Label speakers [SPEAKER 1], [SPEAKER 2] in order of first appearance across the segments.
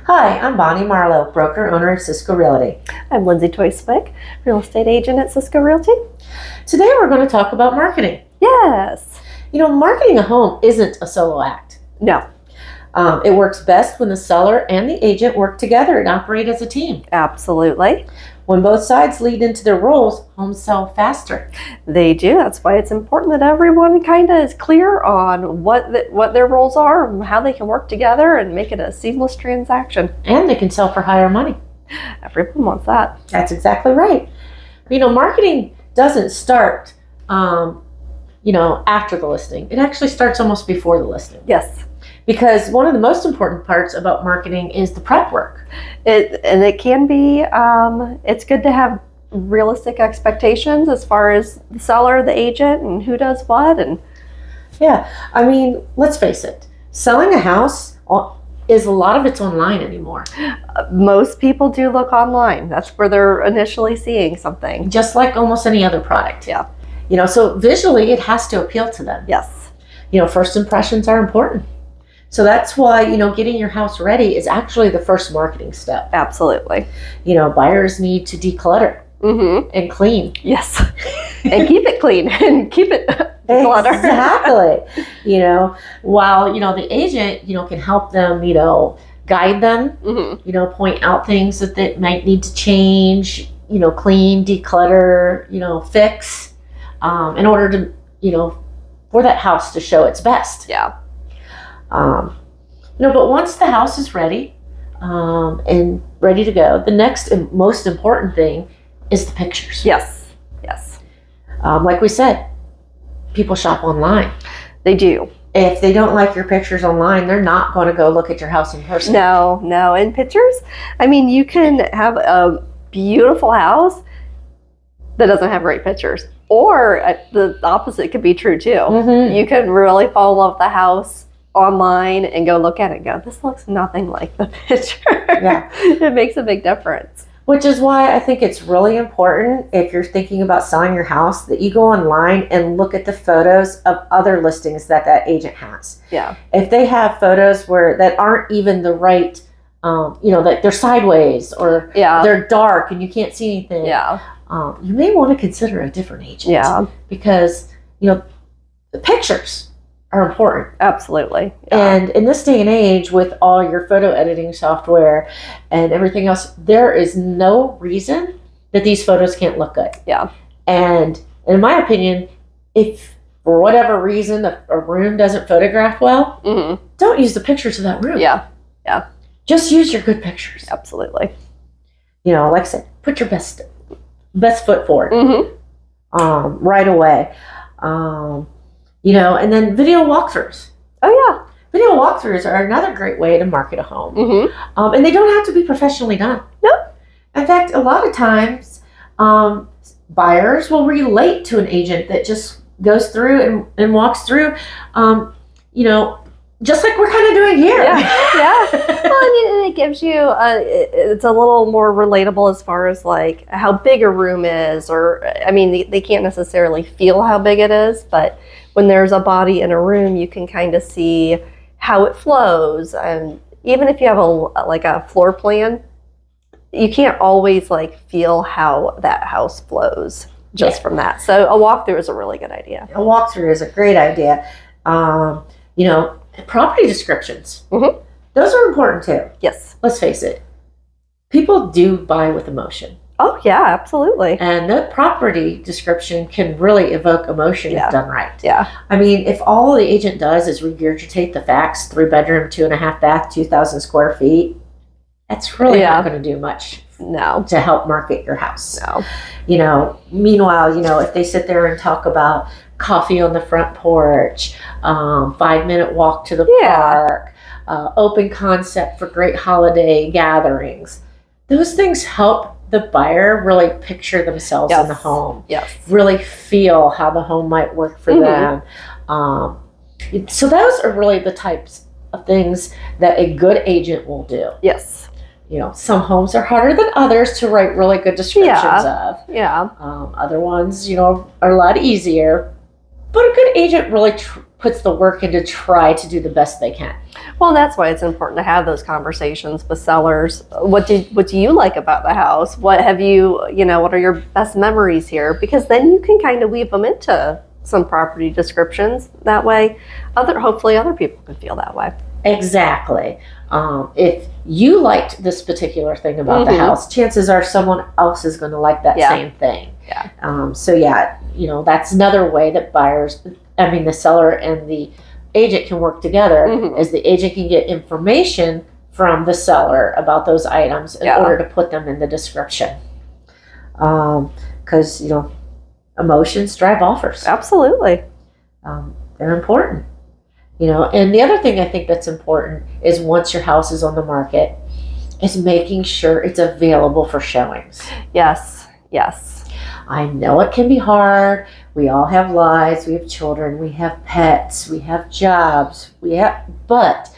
[SPEAKER 1] Hi, I'm Bonnie Marlowe, broker owner of Cisco Realty.
[SPEAKER 2] I'm Lindsay Toyswick, real estate agent at Cisco Realty.
[SPEAKER 1] Today we're going to talk about marketing.
[SPEAKER 2] Yes.
[SPEAKER 1] Marketing a home isn't a solo act.
[SPEAKER 2] No.
[SPEAKER 1] It works best when the seller and the agent work together and operate as a team.
[SPEAKER 2] Absolutely.
[SPEAKER 1] When both sides lead into their roles, homes sell faster.
[SPEAKER 2] They do. That's why it's important that everyone kind of is clear on what their roles are and how they can work together and make it a seamless transaction.
[SPEAKER 1] And they can sell for higher money.
[SPEAKER 2] Everyone wants that.
[SPEAKER 1] That's exactly right. Marketing doesn't start, after the listing. It actually starts almost before the listing.
[SPEAKER 2] Yes.
[SPEAKER 1] Because one of the most important parts about marketing is the prep work.
[SPEAKER 2] It can be, it's good to have realistic expectations as far as the seller, the agent, and who does what. And
[SPEAKER 1] yeah, let's face it. Selling a house is a lot of it's online anymore.
[SPEAKER 2] Most people do look online. That's where they're initially seeing something.
[SPEAKER 1] Just like almost any other product.
[SPEAKER 2] Yeah.
[SPEAKER 1] So visually it has to appeal to them.
[SPEAKER 2] Yes.
[SPEAKER 1] First impressions are important. So that's why, getting your house ready is actually the first marketing step.
[SPEAKER 2] Absolutely.
[SPEAKER 1] Buyers need to declutter and clean.
[SPEAKER 2] Yes. And keep it clean and keep it decluttered.
[SPEAKER 1] Exactly. While, the agent, can help them, guide them, point out things that they might need to change, clean, declutter, fix, in order to, for that house to show its best.
[SPEAKER 2] Yeah.
[SPEAKER 1] But once the house is ready and ready to go, the next and most important thing is the pictures.
[SPEAKER 2] Yes. Yes.
[SPEAKER 1] Like we said, people shop online.
[SPEAKER 2] They do.
[SPEAKER 1] If they don't like your pictures online, they're not going to go look at your house in person.
[SPEAKER 2] No. In pictures, you can have a beautiful house that doesn't have great pictures. Or the opposite could be true too.
[SPEAKER 1] Mm-hmm.
[SPEAKER 2] You can really fall in love with the house online and go look at it and go, this looks nothing like the picture.
[SPEAKER 1] Yeah.
[SPEAKER 2] It makes a big difference.
[SPEAKER 1] Which is why I think it's really important, if you're thinking about selling your house, that you go online and look at the photos of other listings that agent has.
[SPEAKER 2] Yeah.
[SPEAKER 1] If they have photos that aren't even the right, that they're sideways or they're dark and you can't see anything.
[SPEAKER 2] Yeah.
[SPEAKER 1] You may want to consider a different agent.
[SPEAKER 2] Yeah.
[SPEAKER 1] Because, the pictures are important.
[SPEAKER 2] Absolutely. Yeah.
[SPEAKER 1] And in this day and age, with all your photo editing software and everything else, there is no reason that these photos can't look good.
[SPEAKER 2] Yeah.
[SPEAKER 1] And in my opinion, if for whatever reason a room doesn't photograph well, don't use the pictures of that room.
[SPEAKER 2] Yeah. Yeah.
[SPEAKER 1] Just use your good pictures.
[SPEAKER 2] Absolutely.
[SPEAKER 1] Like I said, put your best foot forward right away. And then video walkthroughs.
[SPEAKER 2] Oh, yeah.
[SPEAKER 1] Video walkthroughs are another great way to market a home. And they don't have to be professionally done.
[SPEAKER 2] Nope.
[SPEAKER 1] In fact, a lot of times, buyers will relate to an agent that just goes through and walks through, just like we're kind of doing here.
[SPEAKER 2] Yeah. Well, and it gives you, it's a little more relatable as far as like how big a room is, or, they can't necessarily feel how big it is, but when there's a body in a room, you can kind of see how it flows. And even if you have a floor plan, you can't always feel how that house flows just from that. So a walkthrough is a really good idea.
[SPEAKER 1] A walkthrough is a great idea. Property descriptions. Those are important too.
[SPEAKER 2] Yes.
[SPEAKER 1] Let's face it. People do buy with emotion.
[SPEAKER 2] Oh, yeah, absolutely.
[SPEAKER 1] And that property description can really evoke emotion if done right.
[SPEAKER 2] Yeah.
[SPEAKER 1] If all the agent does is regurgitate the facts, 3-bedroom, 2.5 bath, 2,000 square feet, that's really not going to do much to help market your house.
[SPEAKER 2] No.
[SPEAKER 1] Meanwhile, if they sit there and talk about coffee on the front porch, 5-minute walk to the park, open concept for great holiday gatherings, those things help the buyer really picture themselves in the home.
[SPEAKER 2] Yes.
[SPEAKER 1] Really feel how the home might work for them. So those are really the types of things that a good agent will do.
[SPEAKER 2] Yes.
[SPEAKER 1] Some homes are harder than others to write really good descriptions of.
[SPEAKER 2] Yeah.
[SPEAKER 1] Other ones, are a lot easier. But a good agent really puts the work in to try to do the best they can.
[SPEAKER 2] Well, that's why it's important to have those conversations with sellers. What do you like about the house? What have you know, what are your best memories here? Because then you can kind of weave them into some property descriptions. That way, hopefully other people can feel that way.
[SPEAKER 1] Exactly. If you liked this particular thing about the house, chances are someone else is going to like that same thing.
[SPEAKER 2] Yeah.
[SPEAKER 1] So yeah, you know, that's another way that the seller and the agent can work together, is the agent can get information from the seller about those items in order to put them in the description. Because, you know, emotions drive offers.
[SPEAKER 2] Absolutely.
[SPEAKER 1] They're important. You know, and the other thing I think that's important is once your house is on the market, is making sure it's available for showings.
[SPEAKER 2] Yes.
[SPEAKER 1] I know it can be hard. We all have lives, we have children, we have pets, we have jobs, but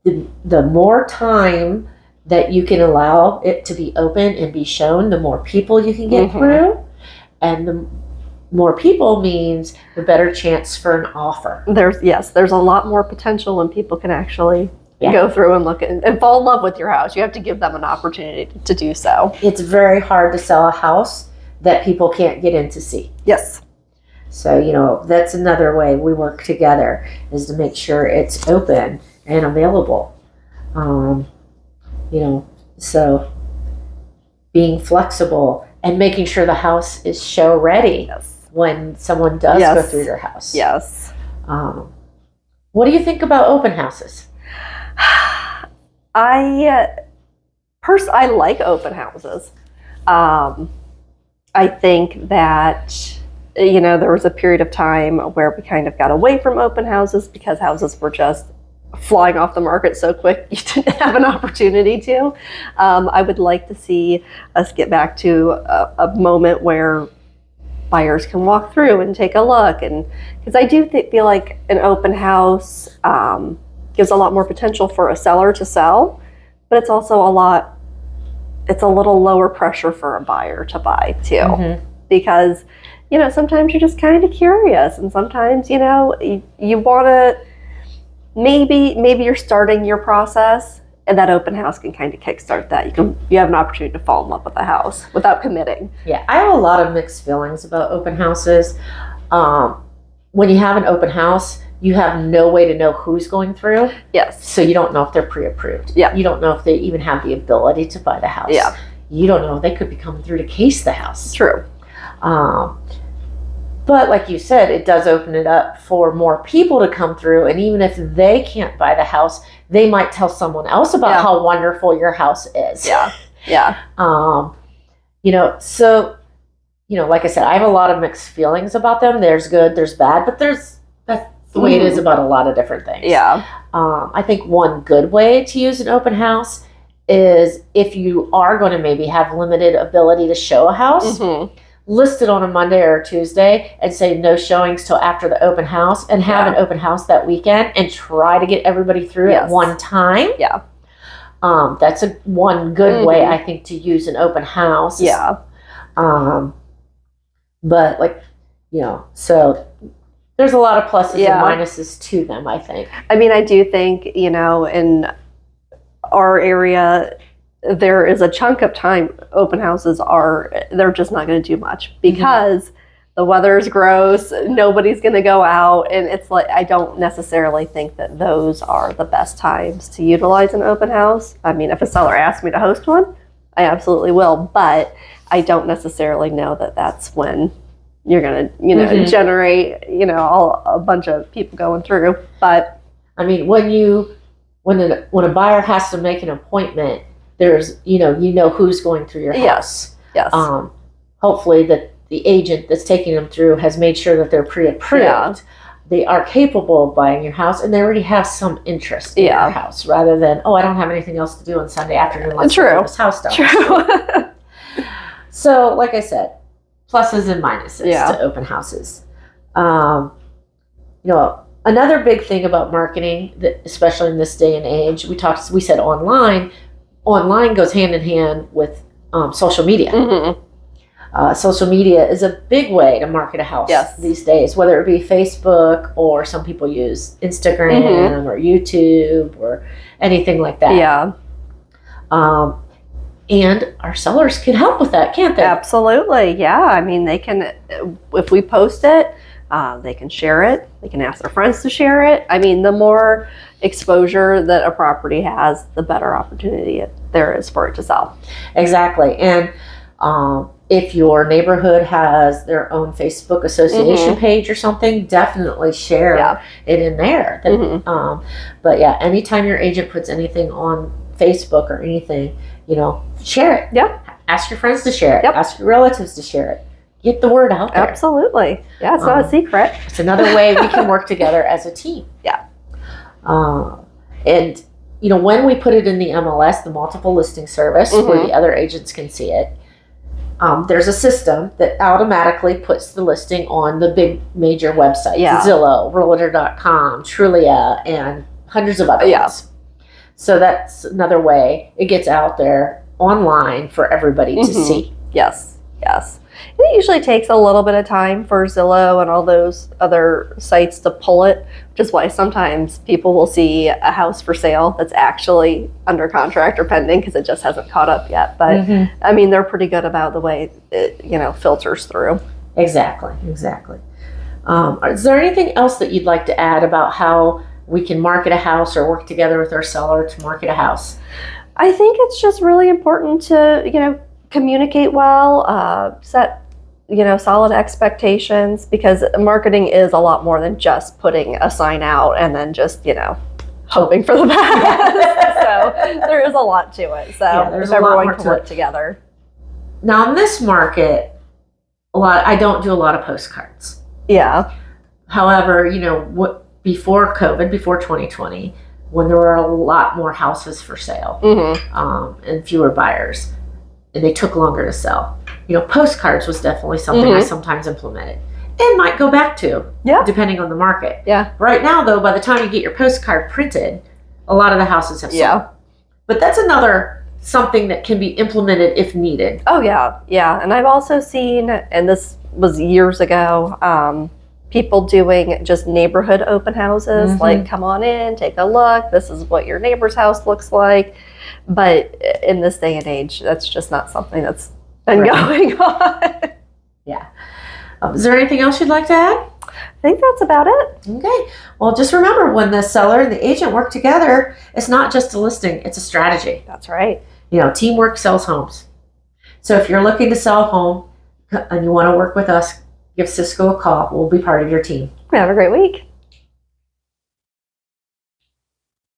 [SPEAKER 1] the more time that you can allow it to be open and be shown, the more people you can get through, and the more people means the better chance for an offer.
[SPEAKER 2] There's a lot more potential when people can actually go through and look and fall in love with your house. You have to give them an opportunity to do so.
[SPEAKER 1] It's very hard to sell a house that people can't get in to see.
[SPEAKER 2] Yes.
[SPEAKER 1] So, you know, that's another way we work together, is to make sure it's open and available. You know, so being flexible and making sure the house is show ready when someone does go through your house.
[SPEAKER 2] Yes.
[SPEAKER 1] What do you think about open houses?
[SPEAKER 2] I like open houses. I think that, you know, there was a period of time where we kind of got away from open houses because houses were just flying off the market so quick you didn't have an opportunity to. I would like to see us get back to a moment where buyers can walk through and take a look, and because I do feel like an open house gives a lot more potential for a seller to sell, but it's also it's a little lower pressure for a buyer to buy too, because, you know, sometimes you're just kind of curious, and sometimes, you know, you want to, maybe you're starting your process, and that open house can kind of kickstart that. You have an opportunity to fall in love with the house without committing.
[SPEAKER 1] Yeah, I have a lot of mixed feelings about open houses. When you have an open house, you have no way to know who's going through.
[SPEAKER 2] Yes.
[SPEAKER 1] So you don't know if they're pre-approved.
[SPEAKER 2] Yeah.
[SPEAKER 1] You don't know if they even have the ability to buy the house.
[SPEAKER 2] Yeah.
[SPEAKER 1] You don't know if they could be coming through to case the house.
[SPEAKER 2] True.
[SPEAKER 1] But like you said, it does open it up for more people to come through. And even if they can't buy the house, they might tell someone else about how wonderful your house is.
[SPEAKER 2] Yeah. Yeah.
[SPEAKER 1] You know, so, you know, like I said, I have a lot of mixed feelings about them. There's good, there's bad, but that's the way it is about a lot of different things.
[SPEAKER 2] Yeah.
[SPEAKER 1] I think one good way to use an open house is if you are going to maybe have limited ability to show a house, list it on a Monday or a Tuesday and say no showings till after the open house, and have an open house that weekend and try to get everybody through at one time.
[SPEAKER 2] Yeah.
[SPEAKER 1] That's one good way, I think, to use an open house.
[SPEAKER 2] Yeah.
[SPEAKER 1] But, like, you know, so there's a lot of pluses and minuses to them, I think.
[SPEAKER 2] I mean, I do think, you know, in our area, there is a chunk of time open houses they're just not going to do much because the weather is gross, nobody's going to go out, and it's like, I don't necessarily think that those are the best times to utilize an open house. I mean, if a seller asks me to host one, I absolutely will, but I don't necessarily know that that's when you're going to, you know, generate, you know, a bunch of people going through. But
[SPEAKER 1] I mean, when a buyer has to make an appointment, there's, you know who's going through your house.
[SPEAKER 2] Yes.
[SPEAKER 1] Hopefully that the agent that's taking them through has made sure that they're pre-approved. Yeah. They are capable of buying your house, and they already have some interest in your house, rather than, I don't have anything else to do on Sunday afternoon. Let's get this house done.
[SPEAKER 2] True.
[SPEAKER 1] So, like I said, pluses and minuses to open houses. You know, another big thing about marketing, that especially in this day and age, we said online. Online goes hand in hand with social media. Social media is a big way to market a house these days, whether it be Facebook or some people use Instagram or YouTube or anything like that.
[SPEAKER 2] Yeah.
[SPEAKER 1] And our sellers can help with that, can't they?
[SPEAKER 2] Absolutely. Yeah. I mean, they can, if we post it, they can share it. They can ask their friends to share it. I mean, the more exposure that a property has, the better opportunity there is for it to sell.
[SPEAKER 1] Exactly. And if your neighborhood has their own Facebook association page or something, definitely share it in there. But yeah, anytime your agent puts anything on Facebook or anything, share it.
[SPEAKER 2] Yep.
[SPEAKER 1] Ask your friends to share it.
[SPEAKER 2] Yep.
[SPEAKER 1] Ask your relatives to share it. Get the word out there.
[SPEAKER 2] Absolutely. Yeah, it's not a secret.
[SPEAKER 1] It's another way we can work together as a team.
[SPEAKER 2] Yeah.
[SPEAKER 1] And when we put it in the MLS, the multiple listing service, where the other agents can see it, there's a system that automatically puts the listing on the big major websites, Zillow, Realtor.com, Trulia, and hundreds of other ones. So that's another way it gets out there online for everybody to see.
[SPEAKER 2] Yes, yes. It usually takes a little bit of time for Zillow and all those other sites to pull it, which is why sometimes people will see a house for sale that's actually under contract or pending because it just hasn't caught up yet. But I mean, they're pretty good about the way it, filters through.
[SPEAKER 1] Exactly. Is there anything else that you'd like to add about how we can market a house or work together with our seller to market a house?
[SPEAKER 2] I think it's just really important to, communicate well, set, solid expectations, because marketing is a lot more than just putting a sign out and then just, hoping for the best. So there is a lot to it. So
[SPEAKER 1] there's
[SPEAKER 2] everyone can work together.
[SPEAKER 1] Now in this market, I don't do a lot of postcards.
[SPEAKER 2] Yeah.
[SPEAKER 1] However, before COVID, before 2020, when there were a lot more houses for sale and fewer buyers, and they took longer to sell, postcards was definitely something I sometimes implemented and might go back to, depending on the market.
[SPEAKER 2] Yeah.
[SPEAKER 1] Right now, though, by the time you get your postcard printed, a lot of the houses have sold.
[SPEAKER 2] Yeah.
[SPEAKER 1] But that's something that can be implemented if needed.
[SPEAKER 2] Oh, yeah. Yeah. And I've also seen, and this was years ago, people doing just neighborhood open houses, like come on in, take a look. This is what your neighbor's house looks like. But in this day and age, that's just not something that's been going on.
[SPEAKER 1] Yeah. Is there anything else you'd like to add?
[SPEAKER 2] I think that's about it.
[SPEAKER 1] Okay. Well, just remember, when the seller and the agent work together, it's not just a listing, it's a strategy.
[SPEAKER 2] That's right.
[SPEAKER 1] Teamwork sells homes. So if you're looking to sell a home and you want to work with us, give Cisco a call. We'll be part of your team.
[SPEAKER 2] Have a great week.